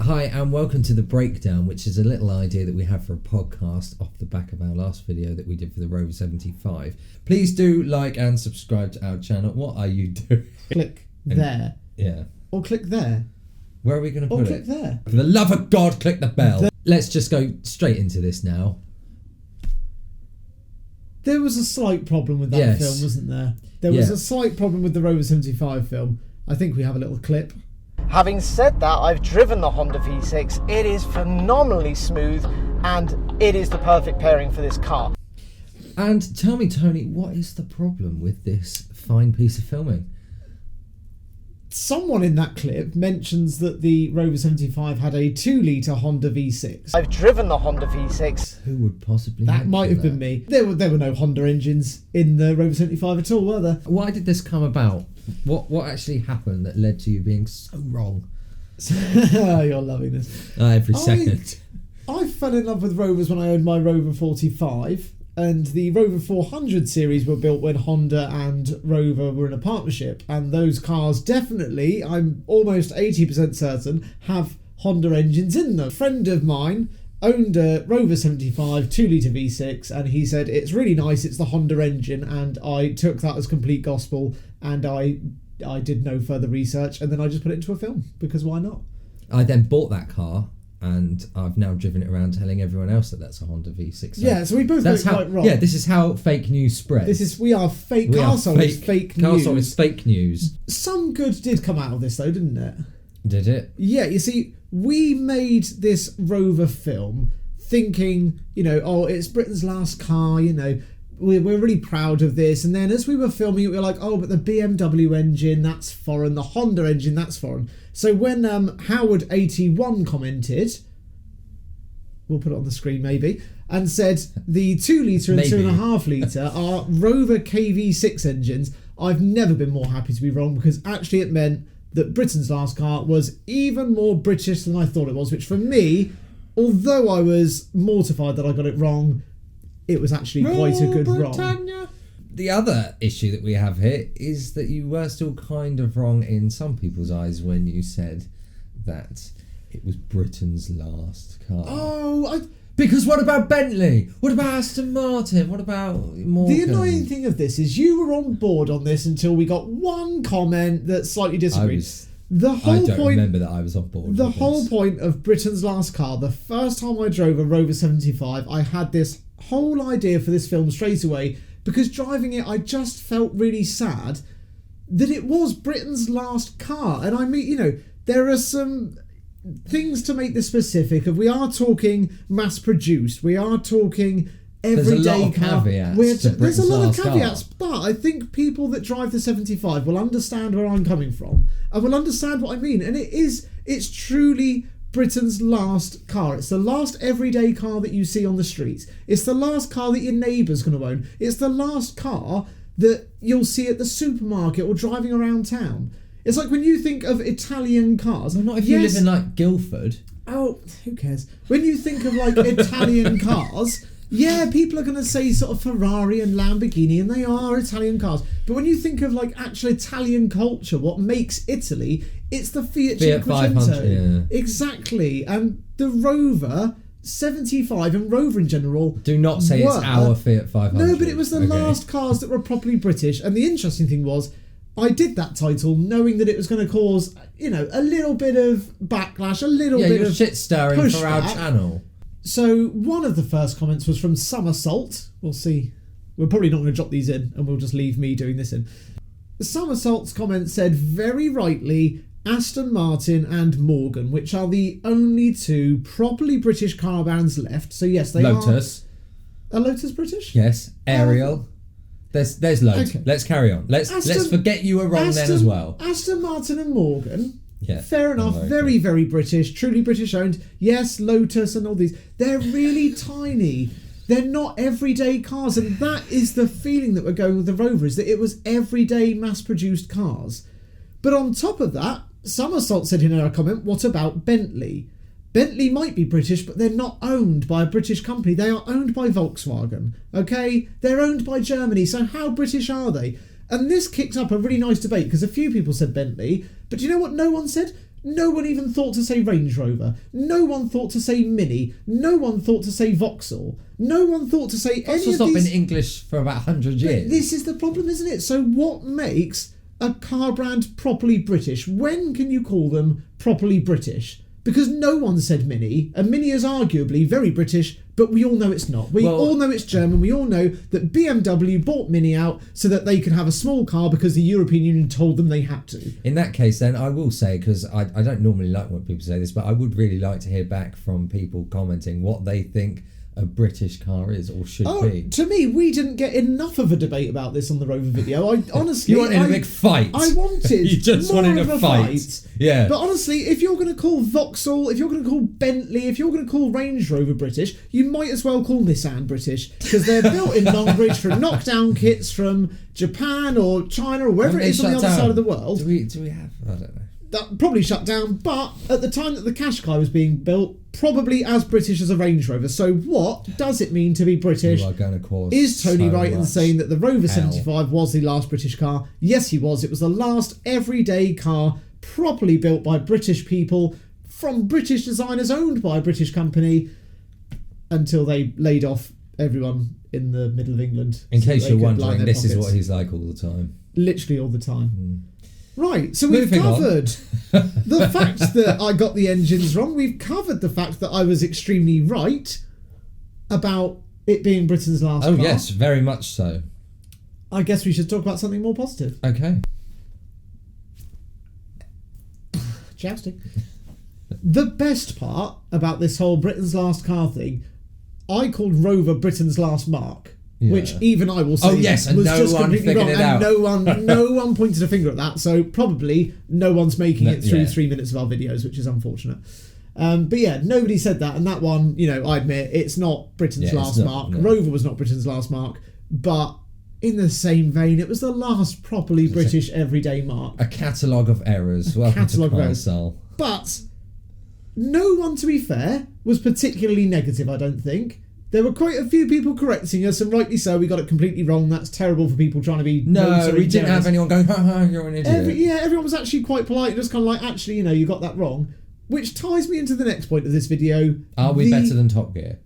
Hi and welcome to The Breakdown, which is a little idea that we have for a podcast off the back of our last video that we did for the Rover 75. Please do like and subscribe to our channel. What are you doing? Click there. Yeah. Or click there. Where are we going to put it? Or click there. For the love of God, click the bell. Let's just go straight into this now. There was a slight problem with that film, wasn't there? There was a slight problem with the Rover 75 film. I think we have a little clip. Having said that, I've driven the Honda V6. It is phenomenally smooth and it is the perfect pairing for this car. And tell me, Tony, what is the problem with this fine piece of filming? Someone in that clip mentions that the Rover 75 had a 2-litre Honda V6. I've driven the Honda V6. Who would possibly That might have been me. There were no Honda engines in the Rover 75 at all, were there? Why did this come about? What actually happened that led to you being so wrong? You're loving this. Every second. I fell in love with Rovers when I owned my Rover 45, and the Rover 400 series were built when Honda and Rover were in a partnership, and those cars definitely, I'm almost 80% certain, have Honda engines in them. A friend of mine owned a Rover 75 2-litre V6, and he said it's really nice, it's the Honda engine, and I took that as complete gospel, and I did no further research, and then I just put it into a film, because why not? I then bought that car, and I've now driven it around telling everyone else that that's a Honda V6. So we both got it quite wrong. Yeah, this is how fake news spreads. We are fake. Carsol is fake news. Carsol is fake news. Some good did come out of this though, didn't it? Did it? Yeah, you see, we made this Rover film thinking, it's Britain's last car, we're really proud of this. And then as we were filming it, we were like, oh, but the BMW engine, that's foreign. The Honda engine, that's foreign. So when Howard81 commented, we'll put it on the screen maybe, and said the 2-litre and 2.5-litre are Rover KV6 engines, I've never been more happy to be wrong, because actually it meant that Britain's last car was even more British than I thought it was, which for me, although I was mortified that I got it wrong, it was actually quite a good wrong. The other issue that we have here is that you were still kind of wrong in some people's eyes when you said that it was Britain's last car. Because what about Bentley? What about Aston Martin? What about Morgan? The annoying thing of this is you were on board on this until we got one comment that slightly disagreed. I don't remember that I was on board. The whole point of Britain's last car, the first time I drove a Rover 75, I had this whole idea for this film straight away, because driving it, I just felt really sad that it was Britain's last car. And I mean, there are some things to make this specific. We are talking mass-produced. We are talking everyday car. There's a lot of caveats, but I think people that drive the 75 will understand where I'm coming from and will understand what I mean. And it's truly Britain's last car. It's the last everyday car that you see on the streets. It's the last car that your neighbour's going to own. It's the last car that you'll see at the supermarket or driving around town. It's like when you think of Italian cars. Well, not if you live in like Guildford. Oh, who cares? When you think of like Italian cars, yeah, people are going to say sort of Ferrari and Lamborghini, and they are Italian cars. But when you think of like actual Italian culture, what makes Italy, it's the Fiat 500, yeah. Exactly. And the Rover 75 and Rover in general do not say it's our Fiat 500. No, but it was the last cars that were properly British. And the interesting thing was, I did that title knowing that it was going to cause, a little bit of backlash, a little bit of shit stirring for our channel. So one of the first comments was from Somersault. We'll see. We're probably not going to drop these in, and we'll just leave me doing this in. Somersault's comment said, very rightly, Aston Martin and Morgan, which are the only two properly British car brands left. So yes, they Lotus. Are Lotus British? Yes. Ariel. There's loads. Okay. Let's carry on. Let's forget you were wrong then as well. Aston Martin and Morgan. Yeah. Fair enough. Very, very British. Truly British owned. Yes, Lotus and all these. They're really tiny. They're not everyday cars. And that is the feeling that we're going with the Rover, is that it was everyday mass-produced cars. But on top of that, Somersault said in her comment, what about Bentley? Bentley might be British, but they're not owned by a British company. They are owned by Volkswagen, okay? They're owned by Germany, so how British are they? And this kicked up a really nice debate, because a few people said Bentley, but do you know what no one said? No one even thought to say Range Rover. No one thought to say Mini. No one thought to say Vauxhall. No one thought to say any of these... Vauxhall's not been English for about 100 years. But this is the problem, isn't it? So what makes a car brand properly British? When can you call them properly British? Because no one said Mini, and Mini is arguably very British, but we all know it's not. We all know it's German. We all know that BMW bought Mini out so that they could have a small car because the European Union told them they had to. In that case, then, I will say, because I don't normally like when people say this, but I would really like to hear back from people commenting what they think a British car is or should be. To me, we didn't get enough of a debate about this on the Rover video. I honestly... You wanted a big fight. I wanted You just more wanted of a fight. Yeah. But honestly, if you're going to call Vauxhall, if you're going to call Bentley, if you're going to call Range Rover British, you might as well call Nissan British, because they're built in Longbridge from knockdown kits from Japan or China or wherever it is on the other side of the world. Do we have... I don't know. That probably shut down, but at the time that the Qashqai was being built, probably as British as a Range Rover. So what does it mean to be British? You are going to cause Is Tony so right in much saying that the Rover hell. 75 was the last British car? Yes, he was. It was the last everyday car properly built by British people from British designers owned by a British company until they laid off everyone in the middle of England. In case you're wondering, this is what he's like all the time. Literally all the time. Right, so Moving we've covered the fact that I got the engines wrong. We've covered the fact that I was extremely right about it being Britain's last car. Oh, yes, very much so. I guess we should talk about something more positive. Okay. Jousting. The best part about this whole Britain's last car thing, I called Rover Britain's last marque. Yeah. Which even I will say and was no just one completely figured wrong, it out. and no one pointed a finger at that. So probably no one's making it through 3 minutes of our videos, which is unfortunate. But yeah, nobody said that, and that one, I admit it's not Britain's last marque. No. Rover was not Britain's last marque, but in the same vein, it was the last properly British everyday marque. A catalogue of errors. Welcome to Carousel. But no one, to be fair, was particularly negative. I don't think. There were quite a few people correcting us, and rightly so. We got it completely wrong. That's terrible for people trying to be... No, we didn't have anyone going, you're an idiot. Everyone was actually quite polite, and just kind of like, actually, you got that wrong. Which ties me into the next point of this video. Are we better than Top Gear?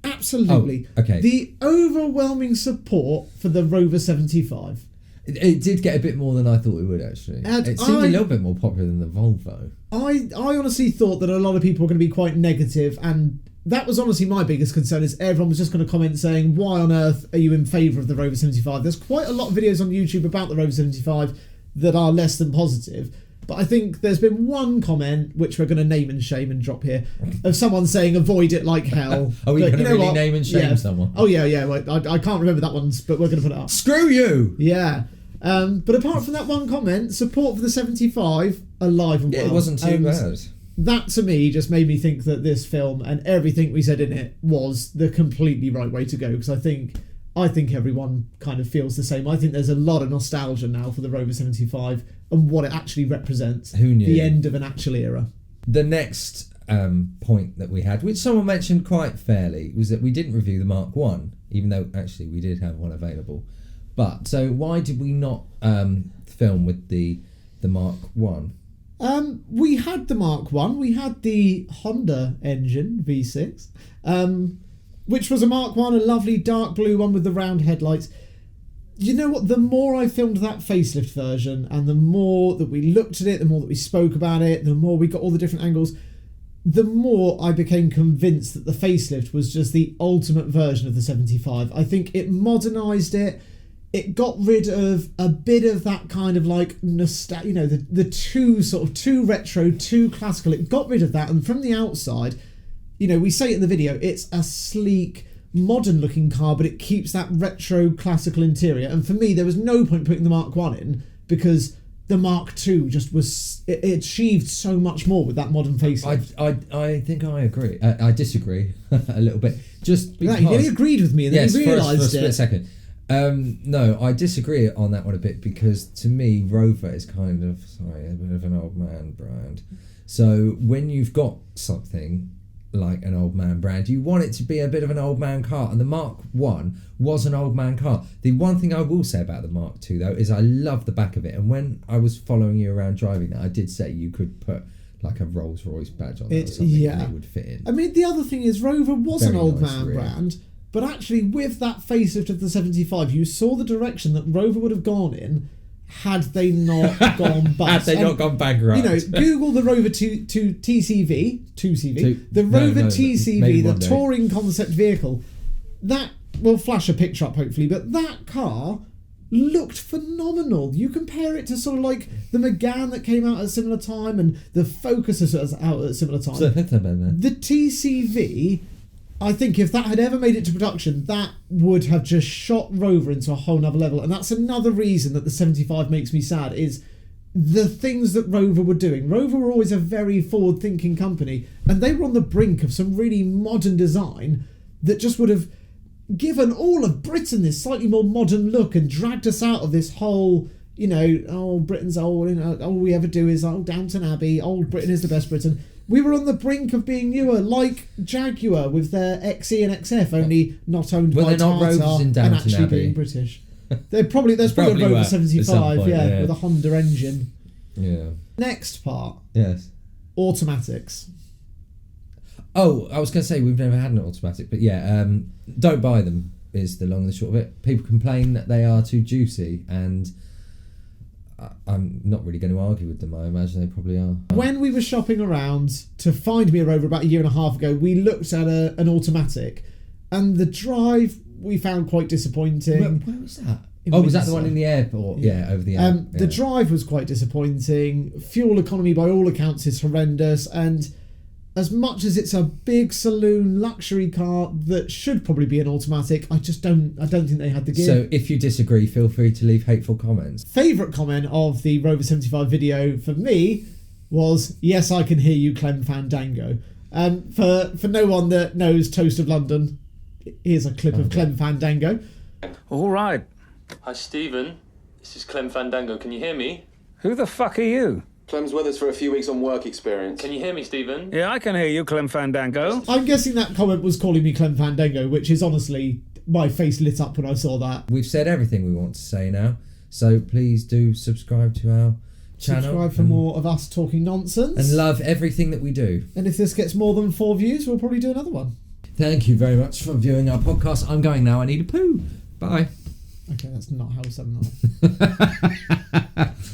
Absolutely. Oh, okay. The overwhelming support for the Rover 75. It did get a bit more than I thought it would, actually. It seemed a little bit more popular than the Volvo. I honestly thought that a lot of people were going to be quite negative, and... that was honestly my biggest concern, is everyone was just going to comment saying, why on earth are you in favour of the Rover 75? There's quite a lot of videos on YouTube about the Rover 75 that are less than positive. But I think there's been one comment, which we're going to name and shame and drop here, of someone saying, avoid it like hell. Are we going to really name and shame someone? Oh, yeah. Well, I can't remember that one, but we're going to put it up. Screw you! Yeah. But apart from that one comment, support for the 75, alive and well. It wasn't too bad. That, to me, just made me think that this film and everything we said in it was the completely right way to go, because I think everyone kind of feels the same. I think there's a lot of nostalgia now for the Rover 75 and what it actually represents. Who knew? The end of an actual era. The next point that we had, which someone mentioned quite fairly, was that we didn't review the Mark 1, even though actually we did have one available. But, so why did we not film with the Mark 1? We had the Mark 1, we had the Honda engine V6, which was a Mark 1, a lovely dark blue one with the round headlights. You know what, the more I filmed that facelift version, and the more that we looked at it, the more that we spoke about it, the more we got all the different angles, the more I became convinced that the facelift was just the ultimate version of the 75. I think it modernised it. It got rid of a bit of that kind of like nostalgia, the too retro, too classical. It got rid of that, and from the outside, we say it in the video, it's a sleek, modern looking car, but it keeps that retro classical interior. And for me, there was no point putting the Mark 1 in, because the Mark 2 just was, it achieved so much more with that modern facelift. I think I agree. I disagree a little bit. Just because... You nearly agreed with me, and then you realised for a split second. No, I disagree on that one a bit, because to me, Rover is kind of, a bit of an old man brand. So when you've got something like an old man brand, you want it to be a bit of an old man car, and the Mark 1 was an old man car. The one thing I will say about the Mark 2 though is I love the back of it, and when I was following you around driving that, I did say you could put like a Rolls Royce badge on it or something, and it would fit in. I mean, the other thing is Rover was Very an old nice man rear. brand, but actually with that facelift of the 75, you saw the direction that Rover would have gone in had they not gone bust. Had they not gone bankrupt. You know, Google the Rover 2 TCV, the No, Rover no, TCV, maybe the one day. touring concept vehicle. That will flash a picture up hopefully, but that car looked phenomenal. You compare it to sort of like the Megane that came out at a similar time and the Focus was out at a similar time. The TCV, I think if that had ever made it to production, that would have just shot Rover into a whole nother level. And that's another reason that the 75 makes me sad, is the things that Rover were doing. Rover were always a very forward-thinking company, and they were on the brink of some really modern design that just would have given all of Britain this slightly more modern look and dragged us out of this whole, you know, oh, Britain's old, you know, all we ever do is, oh, Downton Abbey, old Britain is the best Britain. We were on the brink of being newer, like Jaguar with their XE and XF, only not owned by Tata and actually being British. There's probably a Rover 75, point, yeah, with a Honda engine. Yeah. Next part. Yes. Automatics. Oh, I was going to say we've never had an automatic, but yeah, don't buy them is the long and the short of it. People complain that they are too juicy, and I'm not really going to argue with them. I imagine they probably are. When we were shopping around to find me a Rover about a year and a half ago, we looked at an automatic, and the drive we found quite disappointing. Where was that? Was that the one in the airport? Yeah, over the air. The drive was quite disappointing. Fuel economy, by all accounts, is horrendous, and as much as it's a big saloon luxury car that should probably be an automatic, I don't think they had the gear. So if you disagree, feel free to leave hateful comments. Favourite comment of the Rover 75 video for me was, "Yes, I can hear you, Clem Fandango." For no one that knows Toast of London, here's a clip of Clem Fandango. All right. Hi, Stephen. This is Clem Fandango. Can you hear me? Who the fuck are you? Clem's with us for a few weeks on work experience. Can you hear me, Stephen? Yeah, I can hear you, Clem Fandango. I'm guessing that comment was calling me Clem Fandango, which is honestly, my face lit up when I saw that. We've said everything we want to say now, so please do subscribe to our channel. Subscribe for more of us talking nonsense. And love everything that we do. And if this gets more than 4 views, we'll probably do another one. Thank you very much for viewing our podcast. I'm going now. I need a poo. Bye. Okay, that's not how we said that.